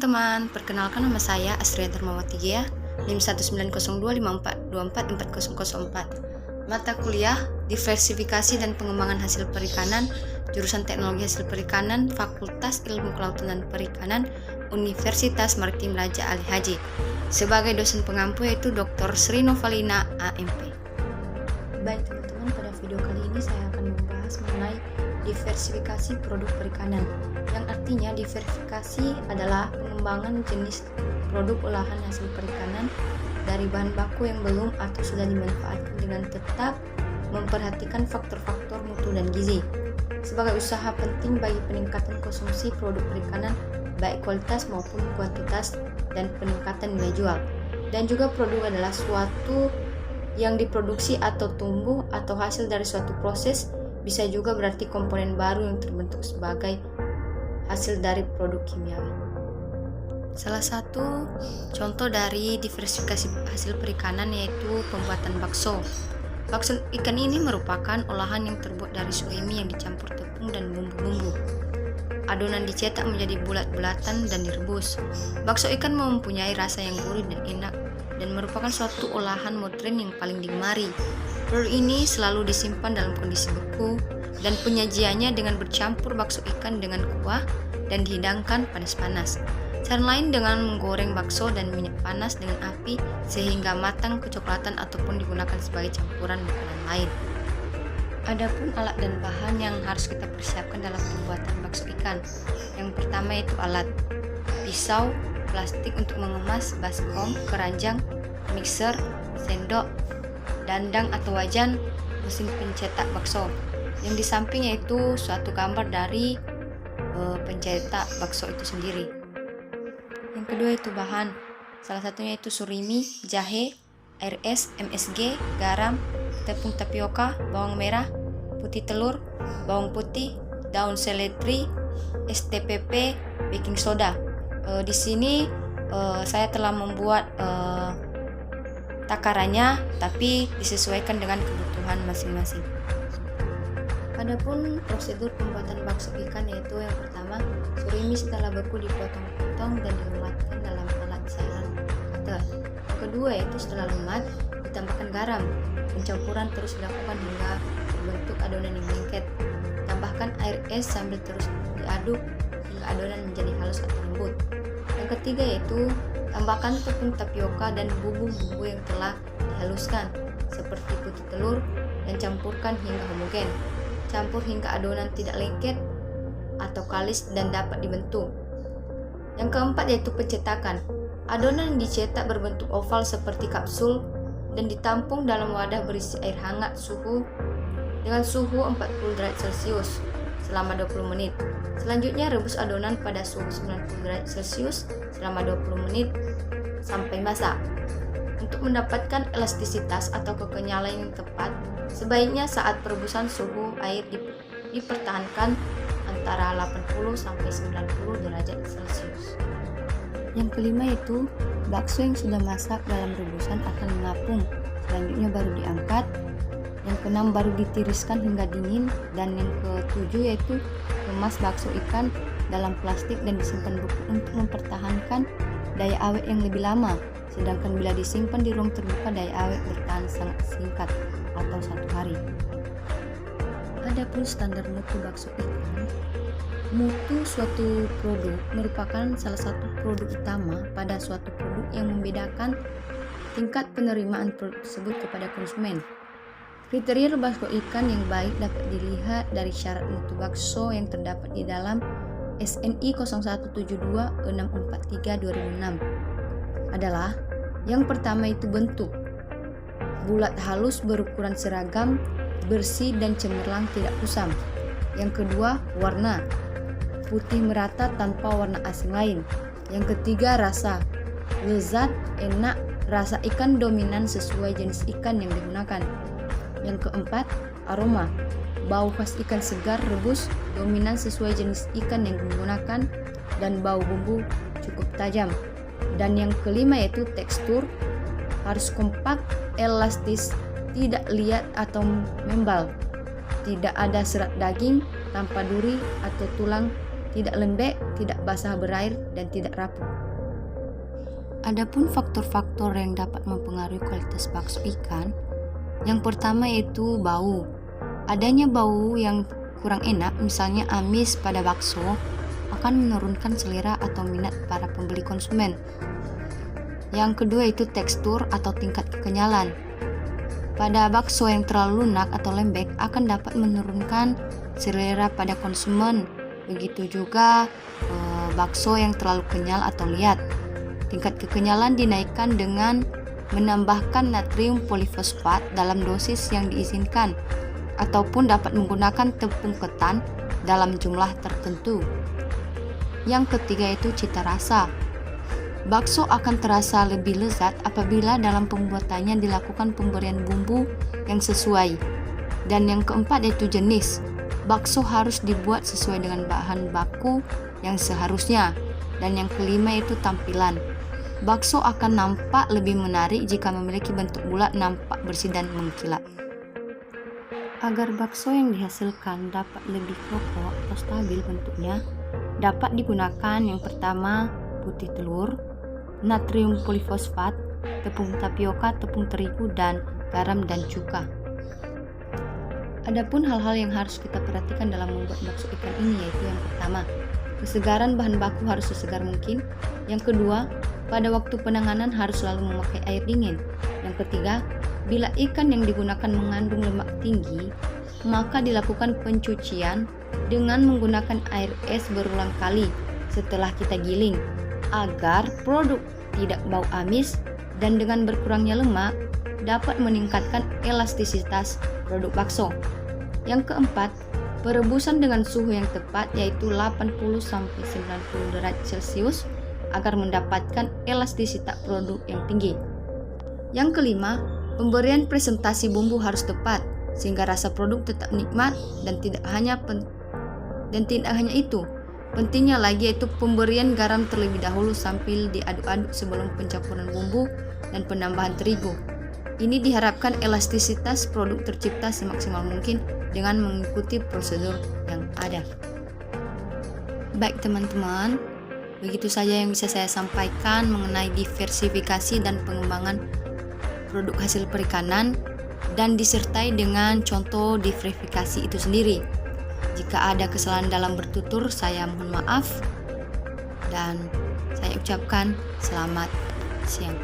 teman-teman, perkenalkan nama saya Astria Dharmawati Gia, NIM 1902542540004. Mata kuliah Diversifikasi dan Pengembangan Hasil Perikanan, jurusan Teknologi Hasil Perikanan, Fakultas Ilmu Kelautan dan Perikanan, Universitas Maritim Raja Ali Haji. Sebagai dosen pengampu yaitu Dr. Sri Novalina, AMP. Baik teman-teman, pada video kali ini saya akan membahas mengenai diversifikasi produk perikanan, yang artinya diversifikasi adalah pengembangan jenis produk olahan hasil perikanan dari bahan baku yang belum atau sudah dimanfaatkan dengan tetap memperhatikan faktor-faktor mutu dan gizi sebagai usaha penting bagi peningkatan konsumsi produk perikanan baik kualitas maupun kuantitas dan peningkatan nilai jual. Dan juga produk adalah suatu yang diproduksi atau tumbuh atau hasil dari suatu proses, bisa juga berarti komponen baru yang terbentuk sebagai hasil dari produk kimiawi. Salah satu contoh dari diversifikasi hasil perikanan yaitu pembuatan bakso. Bakso ikan ini merupakan olahan yang terbuat dari surimi yang dicampur tepung dan bumbu-bumbu. Adonan dicetak menjadi bulat-bulatan dan direbus. Bakso ikan mempunyai rasa yang gurih dan enak dan merupakan suatu olahan modern yang paling digemari. Produk ini selalu disimpan dalam kondisi beku dan penyajiannya dengan bercampur bakso ikan dengan kuah dan dihidangkan panas-panas. Cara lain dengan menggoreng bakso dan minyak panas dengan api sehingga matang kecoklatan ataupun digunakan sebagai campuran makanan lain. Adapun alat dan bahan yang harus kita persiapkan dalam pembuatan bakso ikan. Yang pertama yaitu alat pisau, plastik untuk mengemas, baskom, keranjang, mixer, sendok, dandang atau wajan, mesin pencetak bakso. Yang di samping yaitu suatu gambar dari pencetak bakso itu sendiri. Yang kedua itu bahan, salah satunya itu surimi, jahe, air es, MSG, garam, tepung tapioka, bawang merah, putih telur, bawang putih, daun seledri, STPP, baking soda. Di sini saya telah membuat takarannya, tapi disesuaikan dengan kebutuhan masing-masing. Adapun prosedur pembuatan bakso ikan yaitu yang pertama, surimi setelah beku dipotong-potong dan dilumatkan dalam alat silang cutter. Yang kedua yaitu setelah lumat ditambahkan garam. Pencampuran terus dilakukan hingga terbentuk adonan yang lengket. Tambahkan air es sambil terus diaduk hingga adonan menjadi halus atau lembut. Yang ketiga yaitu tambahkan tepung tapioka dan bumbu-bumbu yang telah dihaluskan seperti putih telur dan campurkan hingga homogen. Campur hingga adonan tidak lengket atau kalis dan dapat dibentuk. Yang keempat yaitu pencetakan. Adonan dicetak berbentuk oval seperti kapsul dan ditampung dalam wadah berisi air hangat dengan suhu 40 derajat Celcius selama 20 menit. Selanjutnya rebus adonan pada suhu 90 derajat Celcius selama 20 menit sampai masak. Untuk mendapatkan elastisitas atau kekenyalan yang tepat, sebaiknya saat perebusan suhu air dipertahankan antara 80 sampai 90 derajat Celcius. Yang kelima yaitu bakso yang sudah masak dalam rebusan akan mengapung. Selanjutnya baru diangkat. Yang keenam baru ditiriskan hingga dingin, dan yang ketujuh yaitu kemas bakso ikan dalam plastik dan disimpan beku untuk mempertahankan daya awet yang lebih lama. Sedangkan bila disimpan di ruang terbuka, daya awet bertahan sangat singkat atau 1 hari. Adapun standar mutu bakso ikan. Mutu suatu produk merupakan salah satu produk utama pada suatu produk yang membedakan tingkat penerimaan produk tersebut kepada konsumen. Kriteria bakso ikan yang baik dapat dilihat dari syarat mutu bakso yang terdapat di dalam SNI 0172-643-2006 adalah yang pertama itu bentuk bulat halus berukuran seragam, bersih dan cemerlang tidak kusam. Yang kedua warna putih merata tanpa warna asing lain. Yang ketiga rasa lezat, enak, rasa ikan dominan sesuai jenis ikan yang digunakan. Yang keempat aroma bau khas ikan segar rebus dominan sesuai jenis ikan yang digunakan dan bau bumbu cukup tajam. Dan yang kelima yaitu tekstur harus kompak, elastis, tidak liat atau membal, tidak ada serat daging, tanpa duri atau tulang tidak lembek, tidak basah berair, dan tidak rapuh. Adapun faktor-faktor yang dapat mempengaruhi kualitas bakso ikan, yang pertama yaitu bau. Adanya bau yang kurang enak, misalnya amis pada bakso, akan menurunkan selera atau minat para pembeli konsumen. Yang kedua itu tekstur atau tingkat kekenyalan. Pada bakso yang terlalu lunak atau lembek akan dapat menurunkan selera pada konsumen. Begitu juga bakso yang terlalu kenyal atau liat. Tingkat kekenyalan dinaikkan dengan menambahkan natrium polifosfat dalam dosis yang diizinkan, ataupun dapat menggunakan tepung ketan dalam jumlah tertentu. Yang ketiga itu cita rasa. Bakso akan terasa lebih lezat apabila dalam pembuatannya dilakukan pemberian bumbu yang sesuai. Dan yang keempat yaitu jenis. Bakso harus dibuat sesuai dengan bahan baku yang seharusnya. Dan yang kelima itu tampilan. Bakso akan nampak lebih menarik jika memiliki bentuk bulat, nampak bersih dan mengkilat. Agar bakso yang dihasilkan dapat lebih kokoh atau stabil bentuknya, dapat digunakan yang pertama putih telur, natrium polifosfat, tepung tapioka, tepung terigu, dan garam dan cuka. Adapun hal-hal yang harus kita perhatikan dalam membuat bakso ikan ini yaitu yang pertama, kesegaran bahan baku harus sesegar mungkin. Yang kedua, pada waktu penanganan harus selalu memakai air dingin. Yang ketiga, bila ikan yang digunakan mengandung lemak tinggi, maka dilakukan pencucian dengan menggunakan air es berulang kali setelah kita giling, agar produk tidak bau amis dan dengan berkurangnya lemak dapat meningkatkan elastisitas produk bakso. Yang keempat, perebusan dengan suhu yang tepat yaitu 80-90 derajat Celcius agar mendapatkan elastisitas produk yang tinggi. Yang kelima, pemberian presentasi bumbu harus tepat sehingga rasa produk tetap nikmat dan tidak hanya itu. Pentingnya lagi yaitu pemberian garam terlebih dahulu sambil diaduk-aduk sebelum pencampuran bumbu dan penambahan terigu. Ini diharapkan elastisitas produk tercipta semaksimal mungkin dengan mengikuti prosedur yang ada. Baik teman-teman, begitu saja yang bisa saya sampaikan mengenai diversifikasi dan pengembangan produk hasil perikanan dan disertai dengan contoh diversifikasi itu sendiri. Jika ada kesalahan dalam bertutur, saya mohon maaf dan saya ucapkan selamat siang.